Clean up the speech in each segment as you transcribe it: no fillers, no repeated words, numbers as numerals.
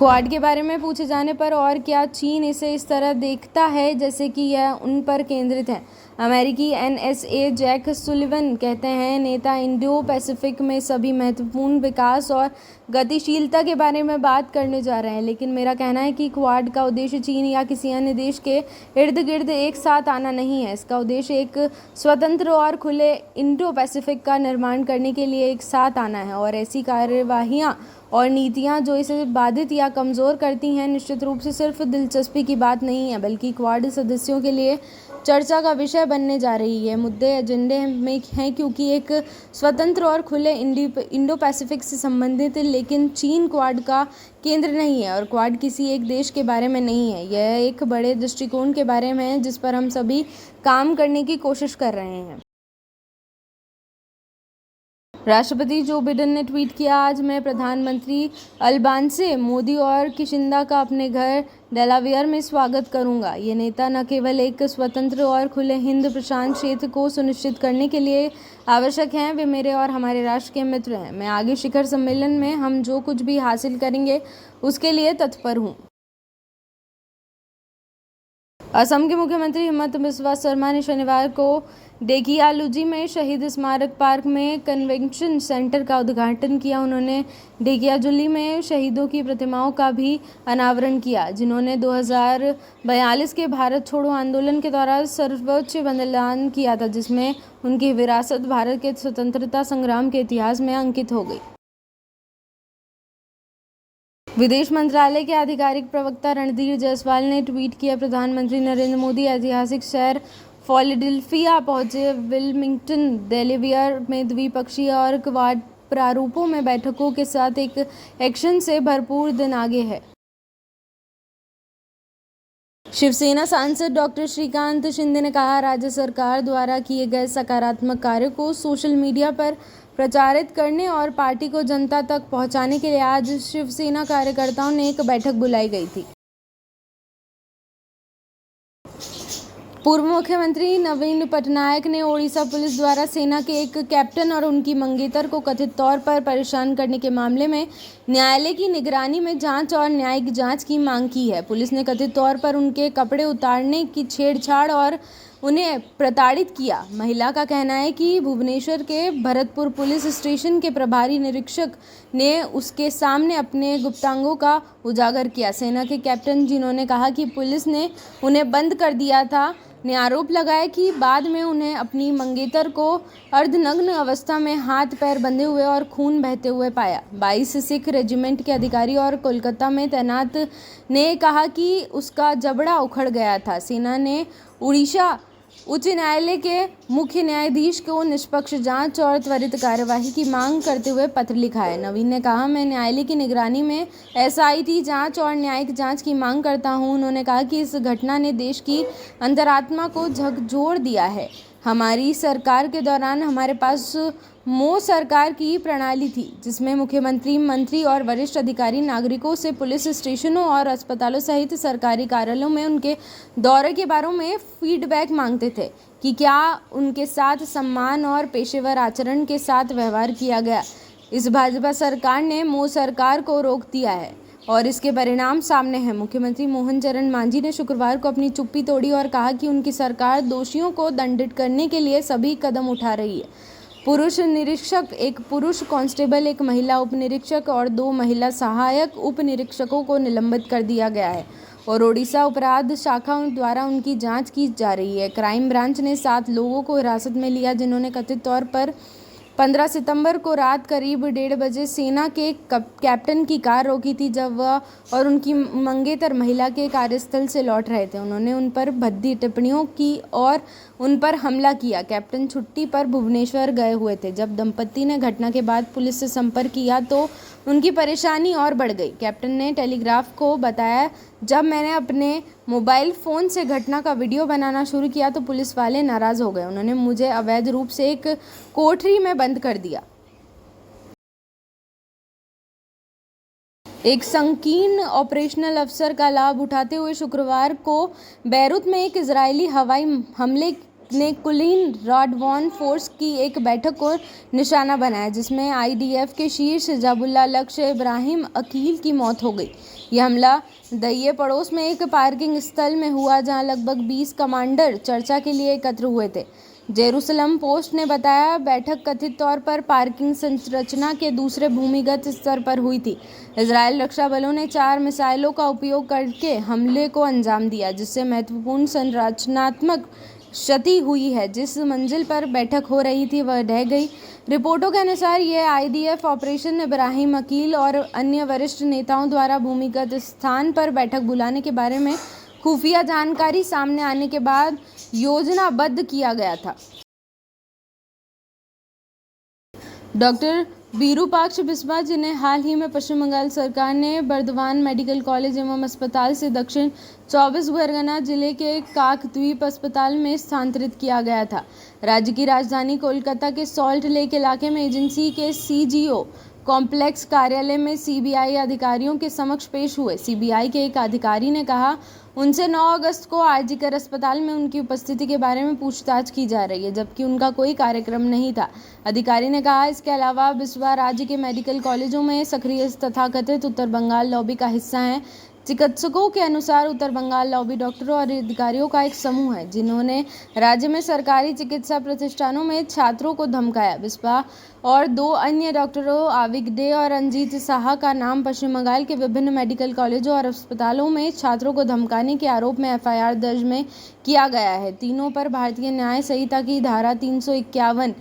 Quad के बारे में पूछे जाने पर और क्या चीन इसे इस तरह देखता है जैसे कि यह उन पर केंद्रित है। अमेरिकी एनएसए जैक सुलिवन कहते हैं, नेता इंडो पैसिफिक में सभी महत्वपूर्ण विकास और गतिशीलता के बारे में बात करने जा रहे हैं, लेकिन मेरा कहना है कि क्वाड का उद्देश्य चीन या किसी अन्य देश के इर्द गिर्द एक साथ आना नहीं है। इसका उद्देश्य एक स्वतंत्र और खुले इंडो पैसिफिक का निर्माण करने के लिए एक साथ आना है, और ऐसी कार्यवाहियाँ और नीतियां जो इसे बाधित या कमज़ोर करती हैं निश्चित रूप से सिर्फ दिलचस्पी की बात नहीं है, बल्कि क्वाड सदस्यों के लिए चर्चा का विषय बनने जा रही है। मुद्दे एजेंडे में हैं क्योंकि एक स्वतंत्र और खुले इंडो पैसिफिक से संबंधित, लेकिन चीन क्वाड का केंद्र नहीं है और क्वाड किसी एक देश के बारे में नहीं है। यह एक बड़े दृष्टिकोण के बारे में है जिस पर हम सभी काम करने की कोशिश कर रहे हैं। राष्ट्रपति जो बिडेन ने ट्वीट किया, आज मैं प्रधानमंत्री अल्बांसे, मोदी और किशिंदा का अपने घर डेलावेयर में स्वागत करूंगा। ये नेता न केवल एक स्वतंत्र और खुले हिंद प्रशांत क्षेत्र को सुनिश्चित करने के लिए आवश्यक हैं, वे मेरे और हमारे राष्ट्र के मित्र हैं। मैं आगे शिखर सम्मेलन में हम जो कुछ भी हासिल करेंगे उसके लिए तत्पर हूँ। असम के मुख्यमंत्री हिमंत बिस्वा शर्मा ने शनिवार को ढेकियाजुली में शहीद स्मारक पार्क में कन्वेंशन सेंटर का उद्घाटन किया। उन्होंने ढेकियाजुली में शहीदों की प्रतिमाओं का भी अनावरण किया, जिन्होंने 2042 के भारत छोड़ो आंदोलन के दौरान सर्वोच्च बलिदान किया था, जिसमें उनकी विरासत भारत के स्वतंत्रता संग्राम के इतिहास में अंकित हो गई। विदेश मंत्रालय के आधिकारिक प्रवक्ता रणधीर जायसवाल ने ट्वीट किया, प्रधानमंत्री नरेंद्र मोदी ऐतिहासिक शहर फिलाडेल्फिया पहुंचे। विल्मिंगटन डेलावेयर में द्विपक्षीय और क्वाड प्रारूपों में बैठकों के साथ एक एक्शन से भरपूर दिन आगे है। शिवसेना सांसद डॉक्टर श्रीकांत शिंदे ने कहा, राज्य सरकार द्वारा किए गए सकारात्मक कार्यों को सोशल मीडिया पर प्रचारित करने और पार्टी को जनता तक पहुंचाने के लिए आज शिवसेना कार्यकर्ताओं ने एक बैठक बुलाई गई थी। पूर्व मुख्यमंत्री नवीन पटनायक ने ओडिशा पुलिस द्वारा सेना के एक कैप्टन और उनकी मंगेतर को कथित तौर पर परेशान करने के मामले में न्यायालय की निगरानी में जांच और न्यायिक जांच की मांग की है। पुलिस ने कथित तौर पर उनके कपड़े उतारने की छेड़छाड़ और उन्हें प्रताड़ित किया। महिला का कहना है कि भुवनेश्वर के भरतपुर पुलिस स्टेशन के प्रभारी निरीक्षक ने उसके सामने अपने गुप्तांगों का उजागर किया। सेना के कैप्टन, जिन्होंने कहा कि पुलिस ने उन्हें बंद कर दिया था, ने आरोप लगाया कि बाद में उन्हें अपनी मंगेतर को अर्धनग्न अवस्था में हाथ पैर बंधे हुए और खून बहते हुए पाया। 22 सिख रेजिमेंट के अधिकारी और कोलकाता में तैनात ने कहा कि उसका जबड़ा उखड़ गया था। सेना ने उड़ीसा उच्च न्यायालय के मुख्य न्यायाधीश को निष्पक्ष जांच और त्वरित कार्यवाही की मांग करते हुए पत्र लिखा है। नवीन ने कहा, मैं न्यायालय की निगरानी में एसआईटी जांच और न्यायिक जांच की मांग करता हूं। उन्होंने कहा कि इस घटना ने देश की अंतरात्मा को झकझोर दिया है। हमारी सरकार के दौरान हमारे पास मो सरकार की प्रणाली थी, जिसमें मुख्यमंत्री, मंत्री और वरिष्ठ अधिकारी नागरिकों से पुलिस स्टेशनों और अस्पतालों सहित सरकारी कार्यालयों में उनके दौरे के बारे में फीडबैक मांगते थे कि क्या उनके साथ सम्मान और पेशेवर आचरण के साथ व्यवहार किया गया। इस भाजपा सरकार ने मो सरकार को रोक दिया है और इसके परिणाम सामने हैं। मुख्यमंत्री मोहन चरण मांझी ने शुक्रवार को अपनी चुप्पी तोड़ी और कहा कि उनकी सरकार दोषियों को दंडित करने के लिए सभी कदम उठा रही है। पुरुष निरीक्षक, एक पुरुष कांस्टेबल, एक महिला उप निरीक्षक और 2 महिला सहायक उप निरीक्षकों को निलंबित कर दिया गया है और ओडिशा अपराध शाखा द्वारा उनकी जांच की जा रही है। क्राइम ब्रांच ने 7 लोगों को हिरासत में लिया, जिन्होंने कथित तौर पर 15 सितंबर को रात करीब 1:30 बजे सेना के कैप्टन की कार रोकी थी, जब वह और उनकी मंगेतर महिला के कार्यस्थल से लौट रहे थे। उन्होंने उन पर भद्दी टिप्पणियों की और उन पर हमला किया। कैप्टन छुट्टी पर भुवनेश्वर गए हुए थे। जब दंपति ने घटना के बाद पुलिस से संपर्क किया तो उनकी परेशानी और बढ़ गई। कैप्टन ने टेलीग्राफ को बताया, जब मैंने अपने मोबाइल फ़ोन से घटना का वीडियो बनाना शुरू किया तो पुलिस वाले नाराज़ हो गए। उन्होंने मुझे अवैध रूप से एक कोठरी में बंद कर दिया। एक संकीर्ण ऑपरेशनल अवसर का लाभ उठाते हुए शुक्रवार को बैरूत में एक इजरायली हवाई हमले ने कुलीन राडवान फोर्स की एक बैठक को निशाना बनाया, जिसमें आईडीएफ के शीर्ष जबुल्ला लक्ष्य इब्राहिम अकील की मौत हो गई। यह हमला दहिये पड़ोस में एक पार्किंग स्थल में हुआ, जहां लगभग 20 कमांडर चर्चा के लिए एकत्र हुए थे। जेरूसलम पोस्ट ने बताया, बैठक कथित तौर पर पार्किंग संरचना के दूसरे भूमिगत स्तर पर हुई थी। इजरायल रक्षा बलों ने 4 मिसाइलों का उपयोग करके हमले को अंजाम दिया, जिससे महत्वपूर्ण संरचनात्मक क्षति हुई है। जिस मंजिल पर बैठक हो रही थी वह ढह गई। रिपोर्टों के अनुसार यह आईडीएफ ऑपरेशन इब्राहिम अकील और अन्य वरिष्ठ नेताओं द्वारा भूमिगत स्थान पर बैठक बुलाने के बारे में खुफिया जानकारी सामने आने के बाद योजनाबद्ध किया गया था। डॉक्टर विरूपाक्ष बिस्वा, जिन्हें हाल ही में पश्चिम बंगाल सरकार ने बर्दवान मेडिकल कॉलेज एवं अस्पताल से दक्षिण 24 परगना जिले के काकद्वीप अस्पताल में स्थानांतरित किया गया था, राज्य की राजधानी कोलकाता के सॉल्ट लेक इलाके में एजेंसी के सीजीओ कॉम्प्लेक्स कार्यालय में सीबीआई अधिकारियों के समक्ष पेश हुए। सीबीआई के एक अधिकारी ने कहा, उनसे 9 अगस्त को आरजीकर अस्पताल में उनकी उपस्थिति के बारे में पूछताछ की जा रही है, जबकि उनका कोई कार्यक्रम नहीं था। अधिकारी ने कहा, इसके अलावा बिस्वा राज्य के मेडिकल कॉलेजों में सक्रिय तथाकथित उत्तर बंगाल लॉबी का हिस्सा हैं। चिकित्सकों के अनुसार उत्तर बंगाल लॉबी डॉक्टरों और अधिकारियों का एक समूह है, जिन्होंने राज्य में सरकारी चिकित्सा प्रतिष्ठानों में छात्रों को धमकाया। बिस्वा और 2 अन्य डॉक्टरों आविक डे और रंजीत साहा का नाम पश्चिम बंगाल के विभिन्न मेडिकल कॉलेजों और अस्पतालों में छात्रों को धमकाने के आरोप में एफआईआर दर्ज में किया गया है। तीनों पर भारतीय न्याय संहिता की धारा 351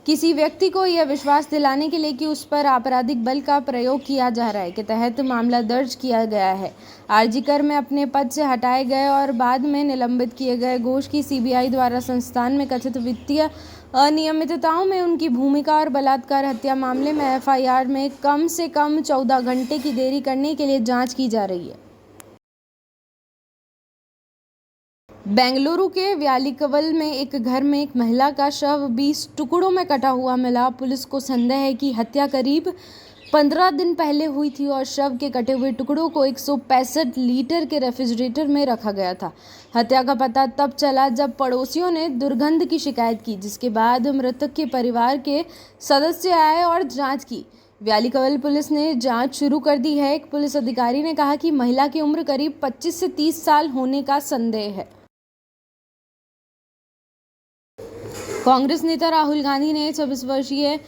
किसी व्यक्ति को यह विश्वास दिलाने के लिए कि उस पर आपराधिक बल का प्रयोग किया जा रहा है के तहत मामला दर्ज किया गया है। आरजीकर में अपने पद से हटाए गए और बाद में निलंबित किए गए घोष की सीबीआई द्वारा संस्थान में कथित वित्तीय अनियमितताओं में उनकी भूमिका और बलात्कार हत्या मामले में एफआईआर में कम से कम 14 घंटे की देरी करने के लिए जांच की जा रही है। बेंगलुरु के व्यालिकवल में एक घर में एक महिला का शव 20 टुकड़ों में कटा हुआ मिला। पुलिस को संदेह है कि हत्या करीब 15 दिन पहले हुई थी और शव के कटे हुए टुकड़ों को 165 लीटर के रेफ्रिजरेटर में रखा गया था। हत्या का पता तब चला जब पड़ोसियों ने दुर्गंध की शिकायत की, जिसके बाद मृतक के परिवार के सदस्य आए और जांच की। व्यालिकवल पुलिस ने जांच शुरू कर दी है। एक पुलिस अधिकारी ने कहा कि महिला की उम्र करीब 25 से 30 साल होने का संदेह है। कांग्रेस नेता राहुल गांधी ने 26 वर्षीय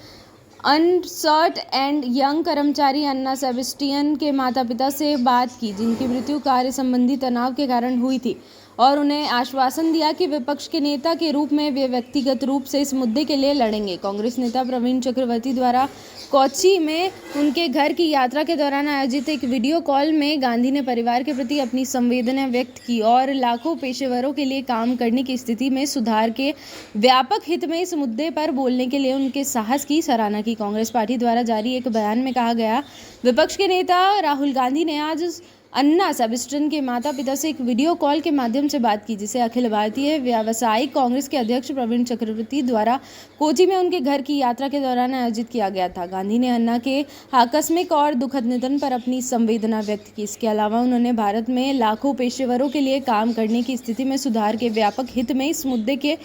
अनसर्ट एंड यंग कर्मचारी अन्ना सेबेस्टियन के माता-पिता से बात की, जिनकी मृत्यु कार्य संबंधी तनाव के कारण हुई थी, और उन्हें आश्वासन दिया कि विपक्ष के नेता के रूप में वे व्यक्तिगत रूप से इस मुद्दे के लिए लड़ेंगे। कांग्रेस नेता प्रवीण चक्रवर्ती द्वारा कोच्चि में उनके घर की यात्रा के दौरान आयोजित एक वीडियो कॉल में गांधी ने परिवार के प्रति अपनी संवेदना व्यक्त की और लाखों पेशेवरों के लिए काम करने की स्थिति में सुधार के व्यापक हित में इस मुद्दे पर बोलने के लिए उनके साहस की सराहना की। कांग्रेस पार्टी द्वारा जारी एक बयान में कहा गया, विपक्ष के नेता राहुल गांधी ने आज अन्ना सेबेस्टियन के माता पिता से एक वीडियो कॉल के माध्यम से बात की, जिसे अखिल भारतीय व्यावसायिक कांग्रेस के अध्यक्ष प्रवीण चक्रवर्ती द्वारा कोच्चि में उनके घर की यात्रा के दौरान आयोजित किया गया था। गांधी ने अन्ना के आकस्मिक और दुखद निधन पर अपनी संवेदना व्यक्त की। इसके अलावा उन्होंने भारत में लाखों पेशेवरों के लिए काम करने की स्थिति में सुधार के व्यापक हित में इस मुद्दे के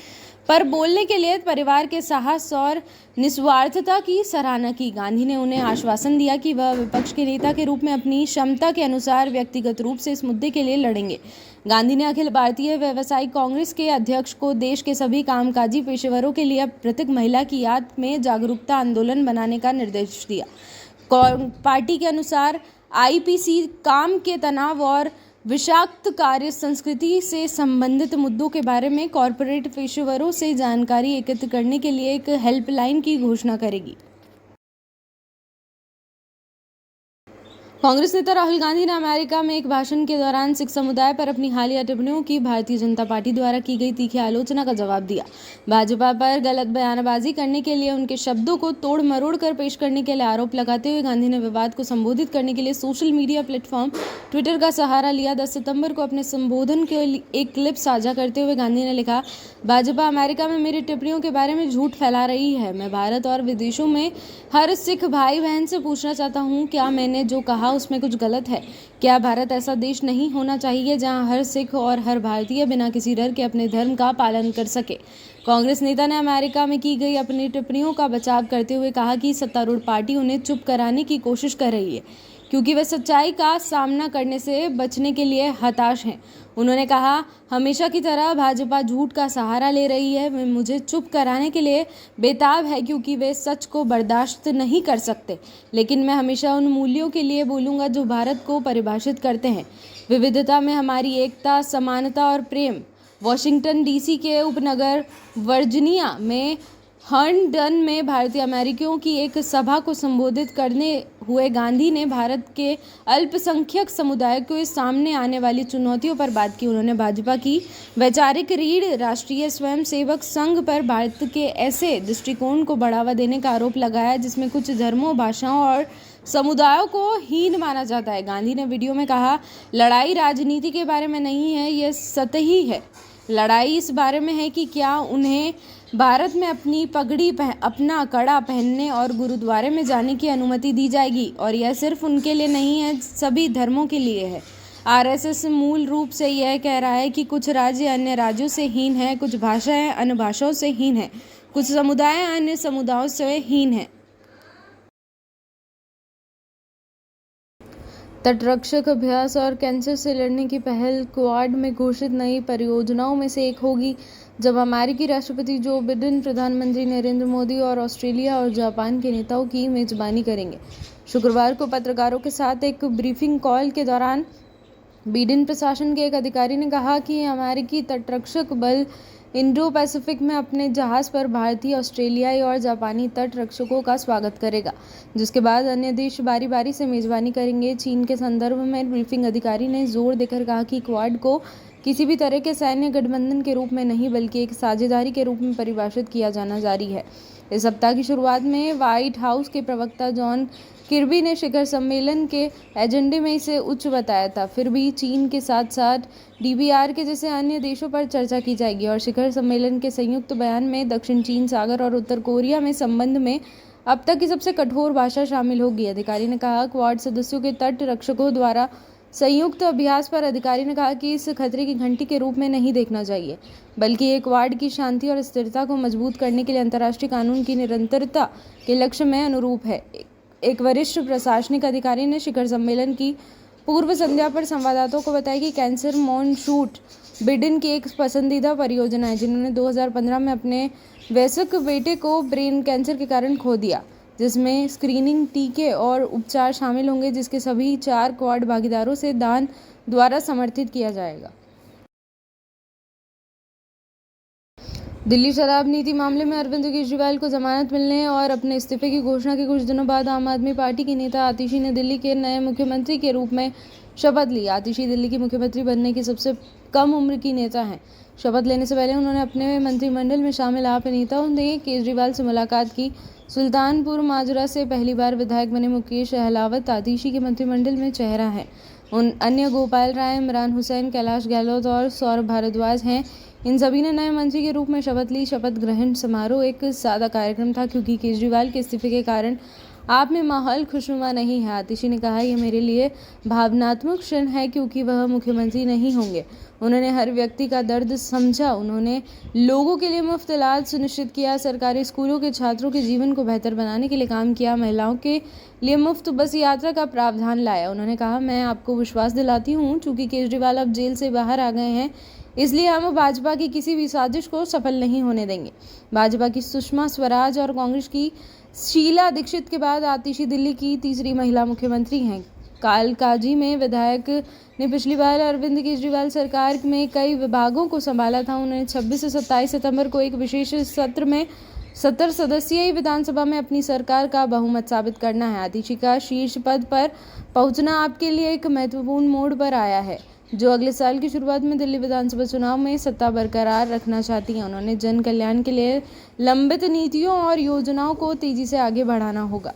पर बोलने के लिए परिवार के साहस और निस्वार्थता की सराहना की। गांधी ने उन्हें आश्वासन दिया कि वह विपक्ष के नेता के रूप में अपनी क्षमता के अनुसार व्यक्तिगत रूप से इस मुद्दे के लिए लड़ेंगे। गांधी ने अखिल भारतीय व्यावसायिक कांग्रेस के अध्यक्ष को देश के सभी कामकाजी पेशेवरों के लिए प्रत्येक महिला की याद में जागरूकता आंदोलन बनाने का निर्देश दिया। पार्टी के अनुसार आईपीसी काम के तनाव और विषाक्त कार्य संस्कृति से संबंधित मुद्दों के बारे में कॉरपोरेट पेशेवरों से जानकारी एकत्र करने के लिए एक हेल्पलाइन की घोषणा करेगी। कांग्रेस नेता राहुल गांधी ने अमेरिका में एक भाषण के दौरान सिख समुदाय पर अपनी हालिया टिप्पणियों की भारतीय जनता पार्टी द्वारा की गई तीखी आलोचना का जवाब दिया। भाजपा पर गलत बयानबाजी करने के लिए उनके शब्दों को तोड़ मरोड़ कर पेश करने के लिए आरोप लगाते हुए गांधी ने विवाद को संबोधित करने के लिए सोशल मीडिया प्लेटफॉर्म ट्विटर का सहारा लिया। 10 सितंबर को अपने संबोधन के एक क्लिप साझा करते हुए गांधी ने लिखा, भाजपा अमेरिका में मेरी टिप्पणियों के बारे में झूठ फैला रही है। मैं भारत और विदेशों में हर सिख भाई बहन से पूछना चाहता हूँ, क्या मैंने जो कहा उसमें कुछ गलत है? क्या भारत ऐसा देश नहीं होना चाहिए जहां हर सिख और हर भारतीय बिना किसी डर के अपने धर्म का पालन कर सके? कांग्रेस नेता ने अमेरिका में की गई अपनी टिप्पणियों का बचाव करते हुए कहा कि सत्तारूढ़ पार्टी उन्हें चुप कराने की कोशिश कर रही है क्योंकि वे सच्चाई का सामना करने से बचने के लिए हताश हैं। उन्होंने कहा, हमेशा की तरह भाजपा झूठ का सहारा ले रही है। वे मुझे चुप कराने के लिए बेताब है क्योंकि वे सच को बर्दाश्त नहीं कर सकते, लेकिन मैं हमेशा उन मूल्यों के लिए बोलूँगा जो भारत को परिभाषित करते हैं। विविधता में हमारी एकता, समानता और प्रेम। वॉशिंगटन डीसी के उपनगर वर्जीनिया में हर्नडन में भारतीय अमेरिकियों की एक सभा को संबोधित करने हुए गांधी ने भारत के अल्पसंख्यक समुदाय के सामने आने वाली चुनौतियों पर बात की। उन्होंने भाजपा की वैचारिक रीढ़ राष्ट्रीय स्वयंसेवक संघ पर भारत के ऐसे दृष्टिकोण को बढ़ावा देने का आरोप लगाया जिसमें कुछ धर्मों, भाषाओं और समुदायों को हीन माना जाता है। गांधी ने वीडियो में कहा, लड़ाई राजनीति के बारे में नहीं है, यह सतही है। लड़ाई इस बारे में है कि क्या उन्हें भारत में अपनी पगड़ी अपना कड़ा पहनने और गुरुद्वारे में जाने की अनुमति दी जाएगी, और यह सिर्फ उनके लिए नहीं है, सभी धर्मों के लिए है। आरएसएस मूल रूप से यह कह रहा है कि कुछ राज्य अन्य राज्यों से हीन है, कुछ भाषाएं अन्य भाषाओं से हीन है, कुछ समुदाय अन्य समुदायों से हीन है। तटरक्षक अभ्यास और कैंसर से लड़ने की पहल क्वाड में घोषित नई परियोजनाओं में से एक होगी, जब अमेरिकी राष्ट्रपति जो बिडेन प्रधानमंत्री नरेंद्र मोदी और ऑस्ट्रेलिया और जापान के नेताओं की मेजबानी करेंगे। शुक्रवार को पत्रकारों के साथ एक ब्रीफिंग कॉल के दौरान बिडेन प्रशासन के एक अधिकारी ने कहा कि अमेरिकी तटरक्षक बल इंडो पैसिफिक में अपने जहाज पर भारतीय, ऑस्ट्रेलियाई और जापानी तटरक्षकों का स्वागत करेगा, जिसके बाद अन्य देश बारी बारी से मेजबानी करेंगे। चीन के संदर्भ में ब्रीफिंग अधिकारी ने जोर देकर कहा कि क्वाड को किसी भी तरह के सैन्य गठबंधन के रूप में नहीं बल्कि एक साझेदारी के रूप में परिभाषित किया जाना जारी है। इस सप्ताह की शुरुआत में व्हाइट हाउस के प्रवक्ता जॉन किर्बी ने शिखर सम्मेलन के एजेंडे में इसे उच्च बताया था। फिर भी चीन के साथ साथ डीबीआर के जैसे अन्य देशों पर चर्चा की जाएगी और शिखर सम्मेलन के संयुक्त बयान में दक्षिण चीन सागर और उत्तर कोरिया में संबंध में अब तक की सबसे कठोर भाषा शामिल होगी। अधिकारी ने कहा, क्वाड सदस्यों के तट रक्षकों द्वारा संयुक्त अभ्यास पर अधिकारी ने कहा कि इस खतरे की घंटी के रूप में नहीं देखना चाहिए, बल्कि ये क्वाड की शांति और स्थिरता को मजबूत करने के लिए अंतर्राष्ट्रीय कानून की निरंतरता के लक्ष्य में अनुरूप है। एक वरिष्ठ प्रशासनिक अधिकारी ने शिखर सम्मेलन की पूर्व संध्या पर संवाददाताओं को बताया कि कैंसर मॉनशूट बिडेन की एक पसंदीदा परियोजना है, जिन्होंने 2015 में अपने वयस्क बेटे को ब्रेन कैंसर के कारण खो दिया, जिसमें स्क्रीनिंग, टीके और उपचार शामिल होंगे, जिसके सभी 4 क्वाड भागीदारों से दान द्वारा समर्थित किया जाएगा। दिल्ली शराब नीति मामले में अरविंद केजरीवाल को जमानत मिलने और अपने इस्तीफे की घोषणा के कुछ दिनों बाद आम आदमी पार्टी की नेता आतिशी ने दिल्ली के नए मुख्यमंत्री के रूप में शपथ ली। आतिशी दिल्ली की मुख्यमंत्री बनने की सबसे कम उम्र की नेता हैं। शपथ लेने से पहले उन्होंने अपने मंत्रिमंडल में शामिल आप नेताओं ने केजरीवाल से मुलाकात की। सुल्तानपुर माजरा से पहली बार विधायक बने मुकेश अहलावत आतिशी के मंत्रिमंडल में चेहरा है। उन अन्य गोपाल राय, इमरान हुसैन, कैलाश गहलोत और सौरभ भारद्वाज हैं। इन सभी ने नए मंत्री के रूप में शपथ ली। शपथ ग्रहण समारोह एक सादा कार्यक्रम था क्योंकि केजरीवाल के इस्तीफे के कारण आप में माहौल खुशनुमा नहीं है। आतिशी ने कहा, यह मेरे लिए भावनात्मक क्षण है क्योंकि वह मुख्यमंत्री नहीं होंगे। उन्होंने हर व्यक्ति का दर्द समझा। उन्होंने लोगों के लिए मुफ्त इलाज सुनिश्चित किया, सरकारी स्कूलों के छात्रों के जीवन को बेहतर बनाने के लिए काम किया, महिलाओं के लिए मुफ्त बस यात्रा का प्रावधान लाया। उन्होंने कहा, मैं आपको विश्वास दिलाती हूँ, चूंकि केजरीवाल अब जेल से बाहर आ गए हैं, इसलिए हम भाजपा की किसी भी साजिश को सफल नहीं होने देंगे। भाजपा की सुषमा स्वराज और कांग्रेस की शीला दीक्षित के बाद आतिशी दिल्ली की तीसरी महिला मुख्यमंत्री हैं। कालकाजी में विधायक ने पिछली बार अरविंद केजरीवाल सरकार में कई विभागों को संभाला था। उन्होंने 26 से 27 सितंबर को एक विशेष सत्र में 70 सदस्यीय विधानसभा में अपनी सरकार का बहुमत साबित करना है। आतिशी का शीर्ष पद पर पहुंचना आपके लिए एक महत्वपूर्ण मोड़ पर आया है, जो अगले साल की शुरुआत में दिल्ली विधानसभा चुनाव में सत्ता बरकरार रखना चाहती हैं। उन्होंने जन कल्याण के लिए लंबित नीतियों और योजनाओं को तेजी से आगे बढ़ाना होगा।